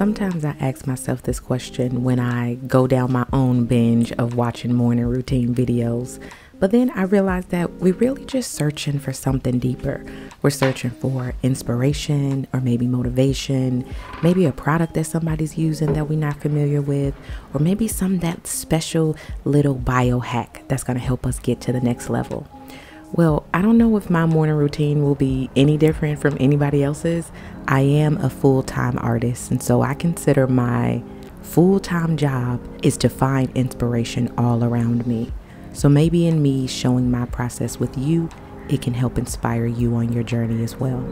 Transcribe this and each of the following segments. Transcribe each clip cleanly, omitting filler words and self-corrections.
Sometimes I ask myself this question when I go down my own binge of watching morning routine videos. But then I realize that we're really just searching for something deeper. We're searching for inspiration or maybe motivation, maybe a product that somebody's using that we're not familiar with, or maybe that special little biohack that's going to help us get to the next level. Well, I don't know if my morning routine will be any different from anybody else's. I am a full-time artist, and so I consider my full-time job is to find inspiration all around me. So maybe in me showing my process with you, it can help inspire you on your journey as well.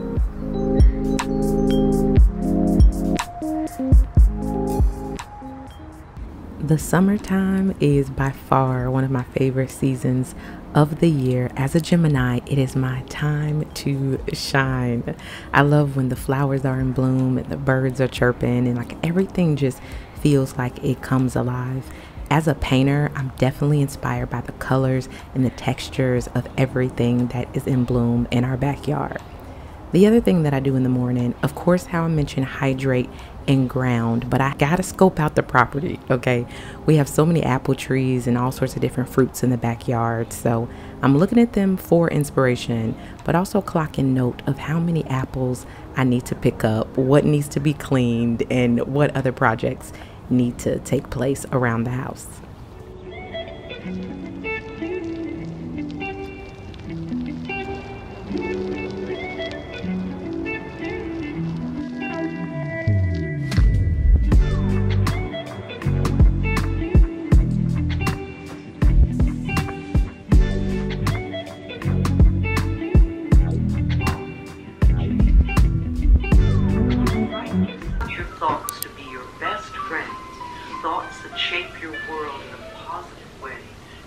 The summertime is by far one of my favorite seasons of the year. As a Gemini, it is my time to shine. I love when the flowers are in bloom and the birds are chirping and like everything just feels like it comes alive. As a painter, I'm definitely inspired by the colors and the textures of everything that is in bloom in our backyard. The other thing that I do in the morning, of course, how I mentioned hydrate and ground, but I gotta scope out the property, okay? We have so many apple trees and all sorts of different fruits in the backyard, so I'm looking at them for inspiration, but also clocking note of how many apples I need to pick up, what needs to be cleaned, and what other projects need to take place around the house. Shape your world in a positive way.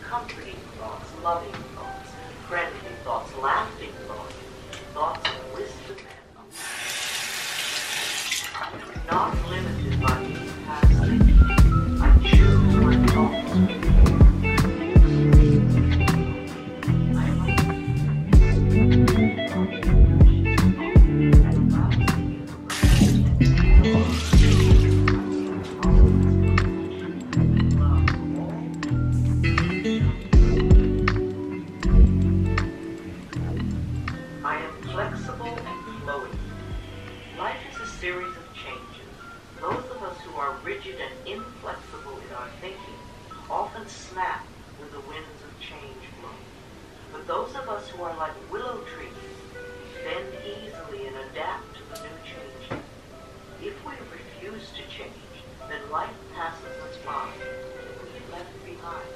Comforting thoughts, loving thoughts, friendly thoughts, laughing thoughts, thoughts of wisdom and knowledge. Not limited by any past thinking. I choose my thoughts with care. Flexible and flowing. Life is a series of changes. Those of us who are rigid and inflexible in our thinking often snap when the winds of change blow. But those of us who are like willow trees bend easily and adapt to the new changes. If we refuse to change, then life passes us by and we get left behind.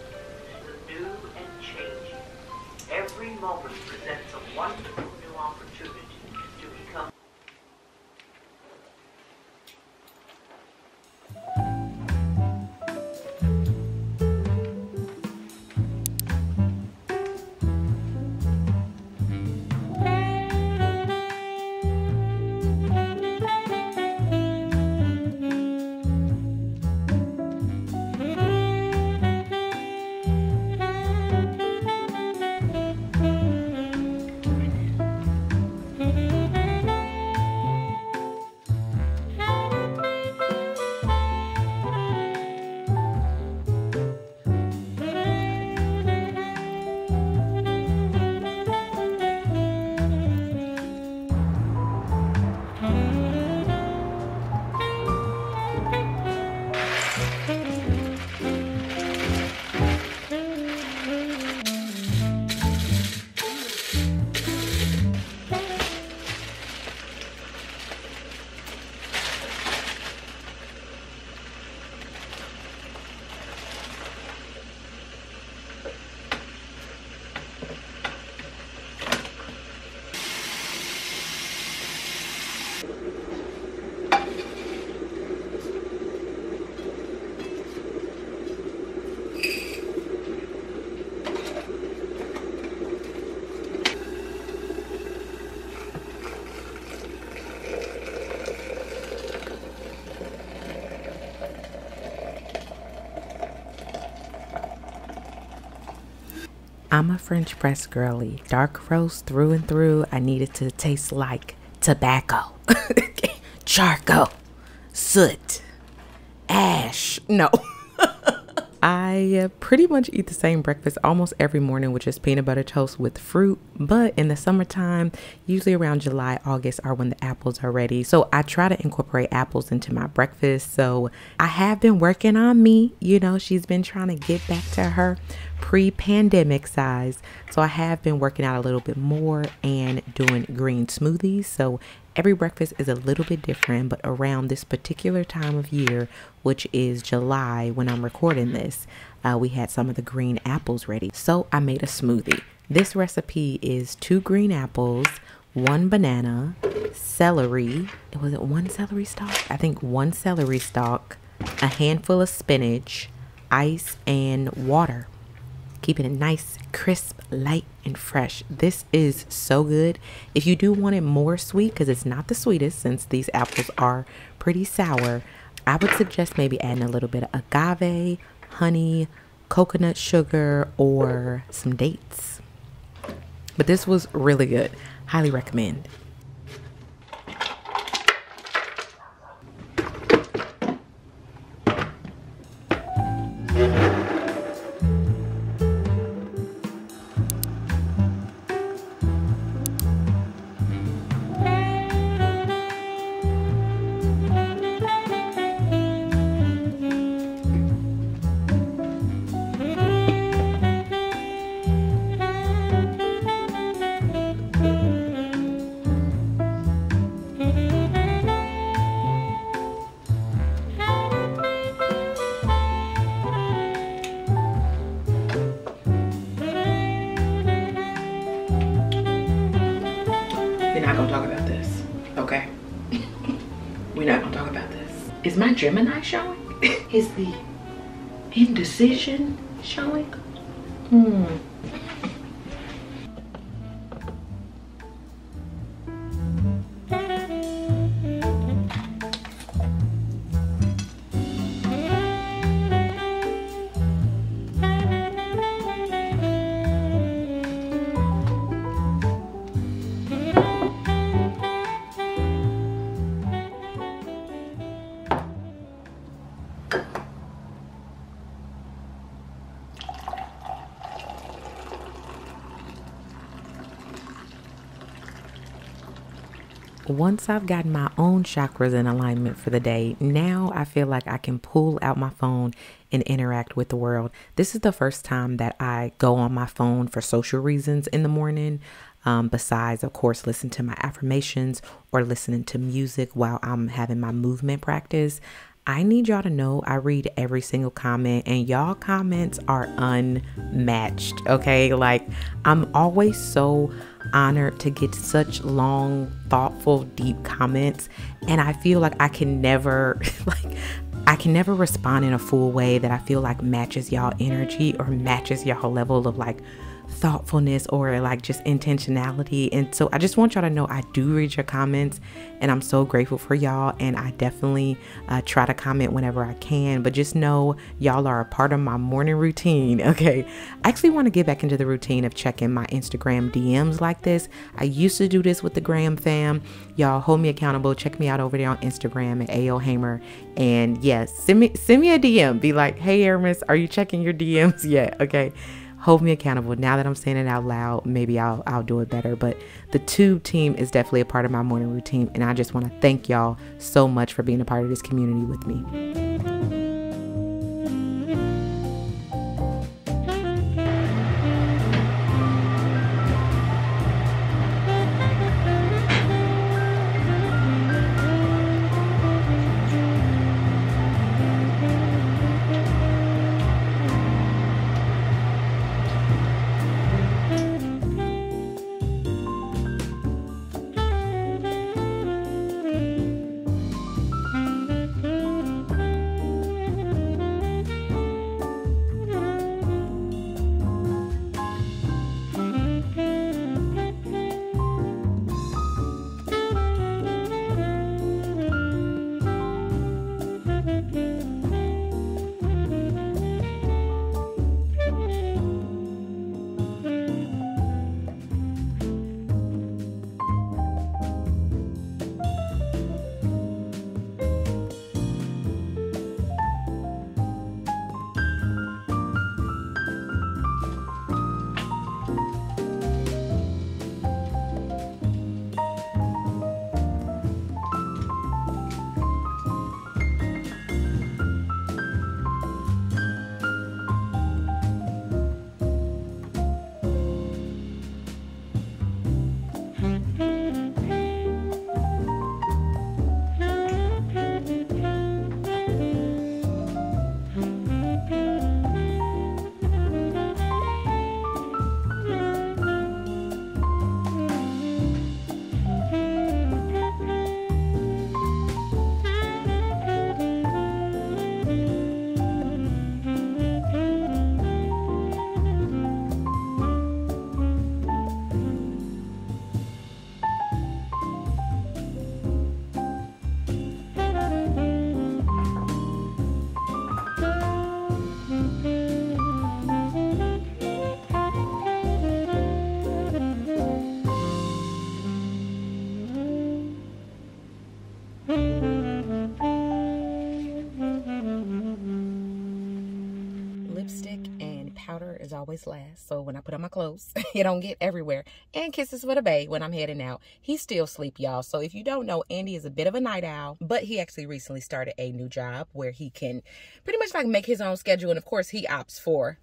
The new and changing. Every moment presents a wonderful new opportunity to become. I'm a French press girly, dark roast through and through. I need it to taste like tobacco, charcoal. soot, ash. No. I pretty much eat the same breakfast almost every morning, which is peanut butter toast with fruit. But in the summertime, usually around July, August are when the apples are ready. So I try to incorporate apples into my breakfast. So I have been working on me. You know, she's been trying to get back to her pre-pandemic size. So I have been working out a little bit more and doing green smoothies. So every breakfast is a little bit different, but around this particular time of year, which is July when I'm recording this, we had some of the green apples ready. So I made a smoothie. This recipe is 2 green apples, 1 banana, celery. Was it 1 celery stalk? I think 1 celery stalk, a handful of spinach, ice, and water. Keeping it nice, crisp, light, and fresh. This is so good. If you do want it more sweet, because it's not the sweetest since these apples are pretty sour, I would suggest maybe adding a little bit of agave, honey, coconut sugar, or some dates. But this was really good. Highly recommend. We're not gonna talk about this, okay? We're not gonna talk about this. Is my Gemini showing? Is the indecision showing? Once I've gotten my own chakras in alignment for the day, now I feel like I can pull out my phone and interact with the world. This is the first time that I go on my phone for social reasons in the morning. Besides, of course, listen to my affirmations or listening to music while I'm having my movement practice. I need y'all to know I read every single comment, and y'all comments are unmatched, okay? Like, I'm always so honored to get such long, thoughtful, deep comments, and I feel like I can never respond in a full way that I feel like matches y'all energy or matches y'all level of like thoughtfulness or like just intentionality. And so I just want y'all to know I do read your comments, and I'm so grateful for y'all, and I definitely try to comment whenever I can, but just know y'all are a part of my morning routine. Okay, I actually want to get back into the routine of checking my Instagram DMs like this. I used to do this with the Graham fam. Y'all hold me accountable. Check me out over there on Instagram at AOHamer, and yes, send me a DM. Be like, hey Hermes, are you checking your DMs yet? Okay, hold me accountable. Now that I'm saying it out loud, maybe I'll do it better. But the Tube team is definitely a part of my morning routine, and I just want to thank y'all so much for being a part of this community with me. always last. So when I put on my clothes, it don't get everywhere. And kisses for the bae when I'm heading out. He's still asleep, y'all. So if you don't know, Andy is a bit of a night owl, but he actually recently started a new job where he can pretty much like make his own schedule. And of course he opts for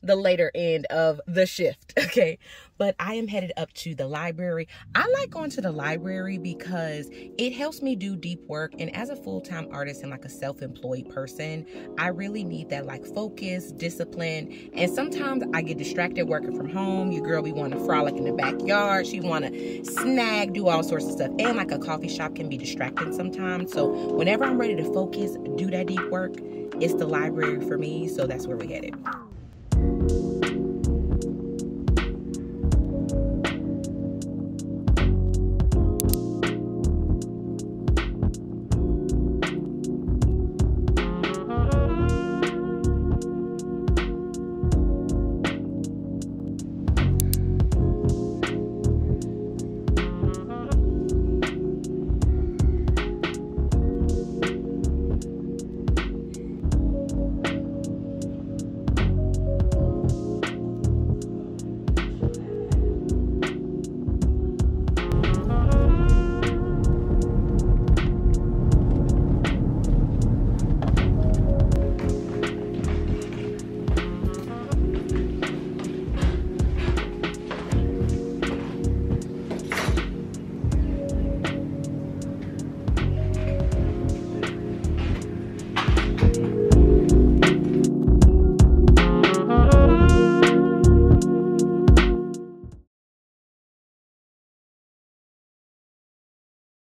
the later end of the shift. Okay. But I am headed up to the library. I like going to the library because it helps me do deep work. And as a full-time artist and like a self-employed person, I really need that like focus, discipline. And sometimes I get distracted working from home. Your girl be wanting to frolic in the backyard. She want to snag, do all sorts of stuff. And like a coffee shop can be distracting sometimes. So whenever I'm ready to focus, do that deep work, it's the library for me. So that's where we're headed.